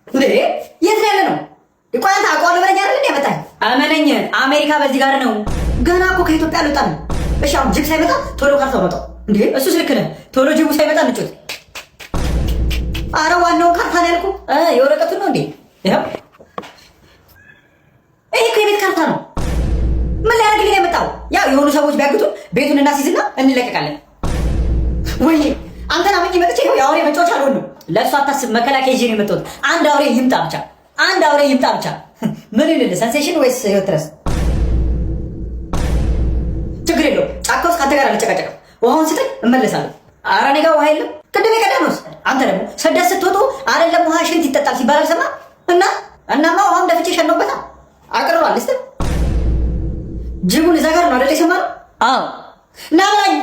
እንዴ የት ያለ ነው? ይቆያታ አቋል በለኛ አይደል ያመጣኝ? አመነኝ አሜሪካ በዚህ ጋር ነው። ገና እኮ ከኢትዮጵያ ልወጣ ነው። እሺ አሁን ጅብ ሳይመጣ ቶሎ ካርታው መጣው። እንዴ እሱስ ልክ ነህ። ቶሎ ጅቡ ሳይመጣ እንጮት። አረ ዋናው ካርታ ነው ያልኩህ። የወረቀቱ ነው እንዴ? ይሄው ይሄ እኮ የቤት ካርታ ነው። ምን ሊያደርግልኝ ነው የመጣው? ያው የሆኑ ሰዎች ቢያግቱን ቤቱን እናስይዝና እንለቀቃለን። ወይ አንተና ምን ይመጥቼ ይሄው የአውሬ መጫወቻ አልሆንም። ለእሱ አታስብ። መከላከያ ይዤ ነው የመጣሁት። አንድ አውሬ ይምጣ ብቻ፣ አንድ አውሬ ይምጣ ብቻ። ምን ይልል ሰንሴሽን ወይስ ህይወት ድረስ? ችግር የለውም። ጫካ ውስጥ ካንተ ጋር አልጨቃጨቅም። ውሃውን ስጠኝ እመለሳለሁ። ኧረ እኔ ጋር ውሃ የለም። ቅድም የቀዳነውስ አንተ ደግሞ ስደት ስትወጡ አይደለም ውሃ ሽንት ይጠጣል ሲባል አልሰማህም? እናማ ውሃም ደፍቼ ሸነውበታ አቅርሯል። እስቲ ጅቡን እዛ ጋር ነው አይደል የሰማነው? አዎ ና በላኝ፣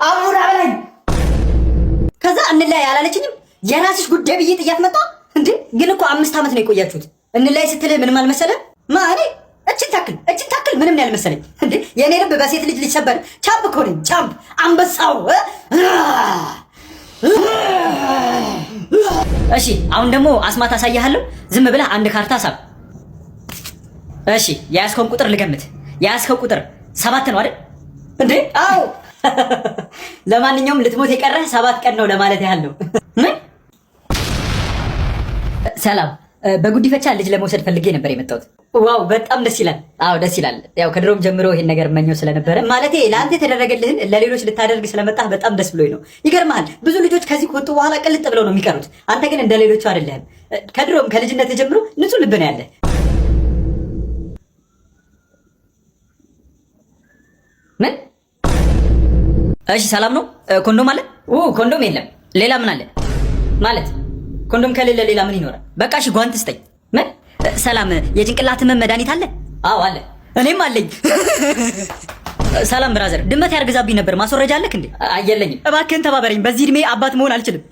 አቡና በላኝ። ከዛ እንለያይ አላለችኝም። የራስሽ ጉዳይ ብዬ ጥያት መጣ እንዴ። ግን እኮ 5 ዓመት ነው የቆያችሁት። እንለያይ ስትልህ ምንም አልመሰለም? ማኔ እችን ታክል ምንም ነው ያልመሰለኝ እንዴ። የኔ ልብ በሴት ልጅ ሊሰበር ቻምፕ እኮ ነኝ፣ ቻምፕ አንበሳው። እሺ አሁን ደግሞ አስማት አሳያለሁ። ዝም ብለህ አንድ ካርታ ሳብ። እሺ የያዝከውን ቁጥር ልገምት። የያዝከው ቁጥር 7 ነው አይደል እንዴ? አዎ። ለማንኛውም ልትሞት የቀረህ 7 ቀን ነው ለማለት ያህል ነው። ሰላም፣ በጉዲፈቻ ልጅ ለመውሰድ ፈልጌ ነበር የመጣሁት። ዋው በጣም ደስ ይላል። አዎ ደስ ይላል። ያው ከድሮም ጀምሮ ይሄን ነገር መኘው ስለነበረ ማለቴ ለአንተ የተደረገልህን ለሌሎች ልታደርግ ስለመጣህ በጣም ደስ ብሎኝ ነው። ይገርምሃል፣ ብዙ ልጆች ከዚህ ከወጡ በኋላ ቅልጥ ብለው ነው የሚቀሩት። አንተ ግን እንደ ሌሎቹ አይደለህም። ከድሮም ከልጅነት ጀምሮ ንጹህ ልብ ነው ያለህ። ምን? እሺ ሰላም ነው። ኮንዶም አለ? ኮንዶም የለም። ሌላ ምን አለ? ማለት ኮንዶም ከሌለ ሌላ ምን ይኖራል? በቃ እሺ ጓንት ስጠኝ። ምን? ሰላም፣ የጭንቅላት ህመም መድኃኒት አለ? አዎ አለ። እኔም አለኝ። ሰላም ብራዘር፣ ድመት ያርግዛብኝ ነበር። ማስወረጃ አለክ እንዴ? የለኝም። እባክህን ተባበረኝ። በዚህ እድሜ አባት መሆን አልችልም።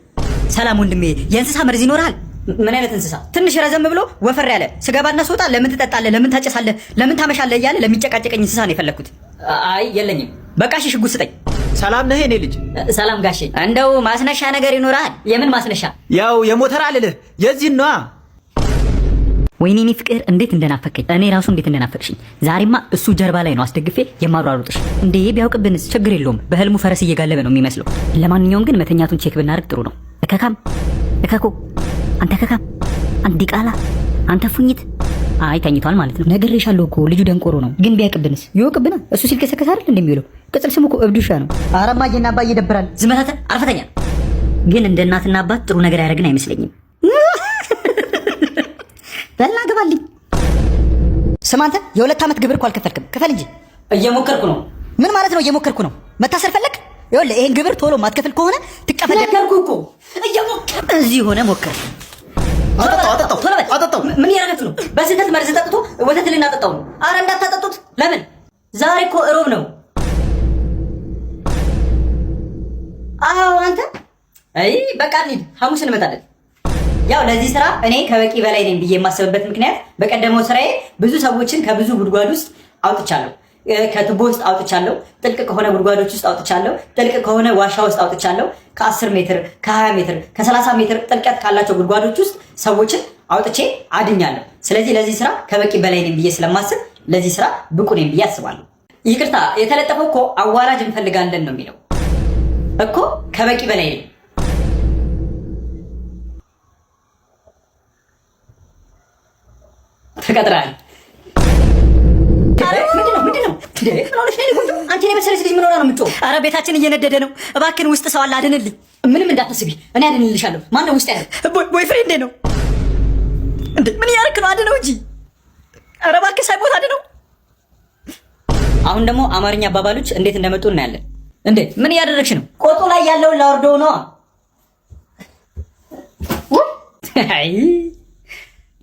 ሰላም ወንድሜ፣ የእንስሳ መርዝ ይኖርሃል? ምን አይነት እንስሳ? ትንሽ ረዘም ብሎ ወፈር ያለ ስገባና ስወጣ ለምን ትጠጣለህ፣ ለምን ታጨሳለህ፣ ለምን ታመሻለህ እያለ ለሚጨቃጨቀኝ እንስሳ ነው የፈለግኩት። አይ የለኝም። በቃ እሺ ሽጉጥ ስጠኝ። ሰላም ነህ የኔ ልጅ? ሰላም ጋሼ። እንደው ማስነሻ ነገር ይኖርሃል? የምን ማስነሻ? ያው የሞተር አልልህ የዚህን ነዋ። ወይኔ እኔ ፍቅር እንዴት እንደናፈቀኝ፣ እኔ ራሱ እንዴት እንደናፈቅሽኝ። ዛሬማ እሱ ጀርባ ላይ ነው አስደግፌ የማሯሩጥሽ። እንዴ ቢያውቅብንስ? ችግር የለውም። በህልሙ ፈረስ እየጋለበ ነው የሚመስለው። ለማንኛውም ግን መተኛቱን ቼክ ብናደርግ ጥሩ ነው። እከካም እከኮ፣ አንተ እከካም፣ አንዲ ቃላ፣ አንተ ፉኝት። አይ ተኝቷል ማለት ነው። ነግሬሻለሁ እኮ ልጁ ደንቆሮ ነው። ግን ቢያውቅብንስ? ይወቅብና እሱ ሲልከሰከስ አይደል እንደሚውለው። ቅጽል ስሙ እኮ እብድ ውሻ ነው። ኧረ እማዬና አባዬ ይደብራል። ዝም በል አርፈተኛ። ግን እንደ እናትና አባት ጥሩ ነገር ያደርግን አይመስለኝም። በልና ገባልኝ። ስማ አንተ የ2 ዓመት ግብር እኮ አልከፈልክም። ክፈል እንጂ። እየሞከርኩ ነው። ምን ማለት ነው እየሞከርኩ ነው? መታሰር ፈለክ? ይኸውልህ ይሄን ግብር ቶሎ ማትከፍል ከሆነ ትቀፈል። ነገርኩህ እኮ እየሞከር እዚህ ሆነ ሞከር። አጠጣው። ምን ያረጋችሁ ነው? በስህተት መርዝ ጠጥቶ ወተት ልናጠጣው ነው። አረ እንዳታጠጡት። ለምን? ዛሬ እኮ እሮብ ነው። አዎ አንተ አይ በቃ እንሂድ፣ ሐሙስ እንመጣለን። ያው ለዚህ ስራ እኔ ከበቂ በላይ ነኝ ብዬ የማስብበት ምክንያት በቀደመው ስራዬ ብዙ ሰዎችን ከብዙ ጉድጓድ ውስጥ አውጥቻለሁ። ከቱቦ ውስጥ አውጥቻለሁ። ጥልቅ ከሆነ ጉድጓዶች ውስጥ አውጥቻለሁ። ጥልቅ ከሆነ ዋሻ ውስጥ አውጥቻለሁ። ከ10 ሜትር፣ ከ20 ሜትር፣ ከ30 ሜትር ጥልቀት ካላቸው ጉድጓዶች ውስጥ ሰዎችን አውጥቼ አድኛለሁ። ስለዚህ ለዚህ ስራ ከበቂ በላይ ነኝ ብዬ ስለማስብ ለዚህ ስራ ብቁ ነኝ ብዬ አስባለሁ። ይቅርታ የተለጠፈው እኮ አዋላጅ እንፈልጋለን ነው የሚለው እኮ። ከበቂ በላይ ነኝ። ተቀጥራል። አንቺ ነው መሰለሽ ልጅ ምን ሆና ነው የምትጮህ? ኧረ ቤታችን እየነደደ ነው። እባክህን ውስጥ ሰው አለ አድንልኝ። ምንም እንዳታስቢ እኔ አድንልሻለሁ። ማን ነው ውስጥ ያለው? ቦይፍሬንዴ ነው እንዴ? ምን ያርክ ነው? አድነው እንጂ። ኧረ እባክህ ሳይሞት አድነው። አሁን ደግሞ አማርኛ አባባሎች እንዴት እንደመጡ እናያለን። እንዴ ምን እያደረግሽ ነው? ቆጡ ላይ ያለውን ላወርደው ነው። አይ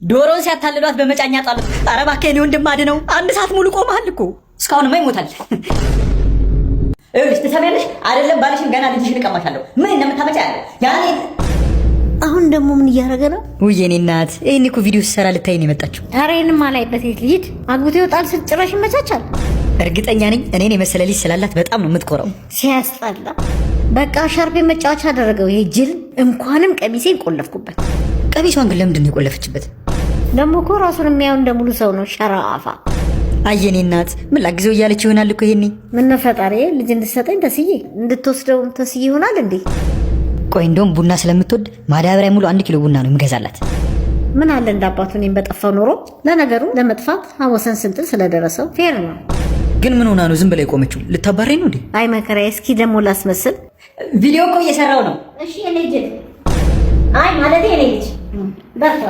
ዶሮን ሲያታልሏት በመጫኛ ጣሉት። ኧረ እባክህ እኔ ወንድም አድነው። 1 ሰዓት ሙሉ ቆመሃል እኮ። እስካሁንማ ይሞታል። እሺ ትሰሚያለሽ አይደለም? ባልሽን ገና ልጅሽን እቀማሻለሁ። ምን እንደምታመጪ ያለ ያኔ። አሁን ደግሞ ምን እያደረገ ነው? ውይ የኔ እናት፣ ይሄን እኮ ቪዲዮ ሲሰራ ልታይ ነው የመጣችው። ኧረ ይሄንማ አላይበት። ልሂድ አግብቶ ይወጣል ስል ጭራሽ ይመቻቻል። እርግጠኛ ነኝ እኔን የመሰለ ልጅ ስላላት በጣም ነው የምትኮራው። ሲያስጠላ። በቃ ሻርፔ መጫወቻ አደረገው ይሄ ጅል። እንኳንም ቀሚሴን ቆለፍኩበት። ቀሚሷን ግን ለምንድን ነው የቆለፈችበት? ደግሞ እኮ ራሱን የሚያየው እንደ ሙሉ ሰው ነው። ሸራፋ አየኔ እናት ምን ላግዘው እያለች ይሆናል እኮ ይሄኔ። ምን ፈጣሪ ልጅ እንድትሰጠኝ ተስዬ እንድትወስደው ተስዬ ይሆናል እንዴ? ቆይ እንደውም ቡና ስለምትወድ ማዳበሪያ ሙሉ 1 ኪሎ ቡና ነው የምገዛላት። ምን አለ እንዳባቱ እኔም በጠፋው ኖሮ። ለነገሩ ለመጥፋት አወሰን ስንጥል ስለደረሰው ፌር ነው። ግን ምን ሆና ነው ዝም ብላ የቆመችው? ልታባረኝ ነው እንዴ? አይ መከራዬ፣ እስኪ ደግሞ ላስመስል። ቪዲዮ እኮ እየሰራው ነው። እሺ እኔ ልጅ አይ ማለት እኔ ልጅ በቃ